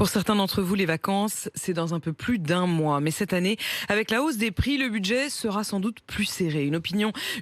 Pour certains d'entre vous, les vacances, c'est dans un peu plus d'un mois. Mais cette année, avec la hausse des prix, le budget sera sans doute plus serré.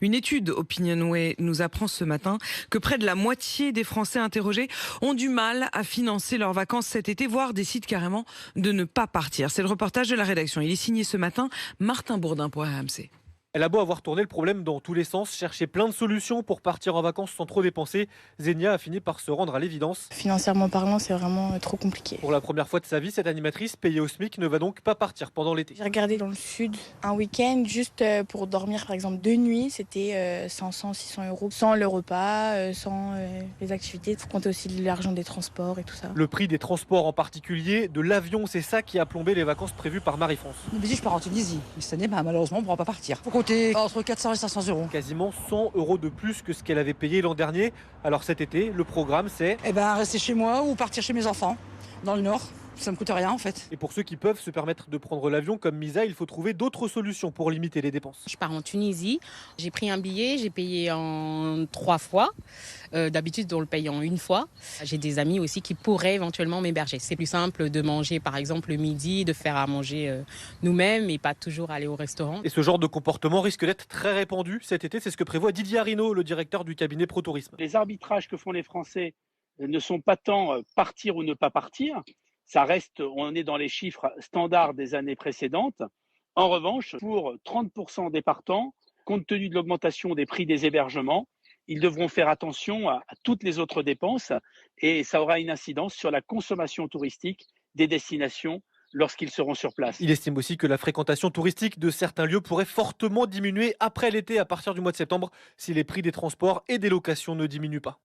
Une étude Opinionway nous apprend ce matin que près de la moitié des Français interrogés ont du mal à financer leurs vacances cet été, voire décident carrément de ne pas partir. C'est le reportage de la rédaction. Il est signé ce matin Martin Bourdin pour RMC. Elle a beau avoir tourné le problème dans tous les sens, cherché plein de solutions pour partir en vacances sans trop dépenser, Zenia a fini par se rendre à l'évidence. Financièrement parlant, c'est vraiment trop compliqué. Pour la première fois de sa vie, cette animatrice payée au SMIC ne va donc pas partir pendant l'été. J'ai regardé dans le sud un week-end juste pour dormir par exemple 2 nuits, c'était 500-600 euros, sans le repas, sans les activités. Il faut compter aussi l'argent des transports et tout ça. Le prix des transports en particulier, de l'avion, c'est ça qui a plombé les vacances prévues par Marie-France. Je pars en Tunisie, mais cette année malheureusement on ne pourra pas partir. Faut compter entre 400 et 500 euros. Quasiment 100 euros de plus que ce qu'elle avait payé l'an dernier. Alors cet été, le programme c'est... Rester chez moi ou partir chez mes enfants, dans le nord. Ça me coûte rien en fait. Et pour ceux qui peuvent se permettre de prendre l'avion comme Misa, il faut trouver d'autres solutions pour limiter les dépenses. Je pars en Tunisie, j'ai pris un billet, j'ai payé en 3 fois. D'habitude, on le paye en une fois. J'ai des amis aussi qui pourraient éventuellement m'héberger. C'est plus simple de manger par exemple le midi, de faire à manger nous-mêmes et pas toujours aller au restaurant. Et ce genre de comportement risque d'être très répandu cet été, c'est ce que prévoit Didier Arinaud, le directeur du cabinet ProTourisme. Les arbitrages que font les Français ne sont pas tant partir ou ne pas partir. Ça reste, on est dans les chiffres standards des années précédentes. En revanche, pour 30% des partants, compte tenu de l'augmentation des prix des hébergements, ils devront faire attention à toutes les autres dépenses et ça aura une incidence sur la consommation touristique des destinations lorsqu'ils seront sur place. Il estime aussi que la fréquentation touristique de certains lieux pourrait fortement diminuer après l'été à partir du mois de septembre si les prix des transports et des locations ne diminuent pas.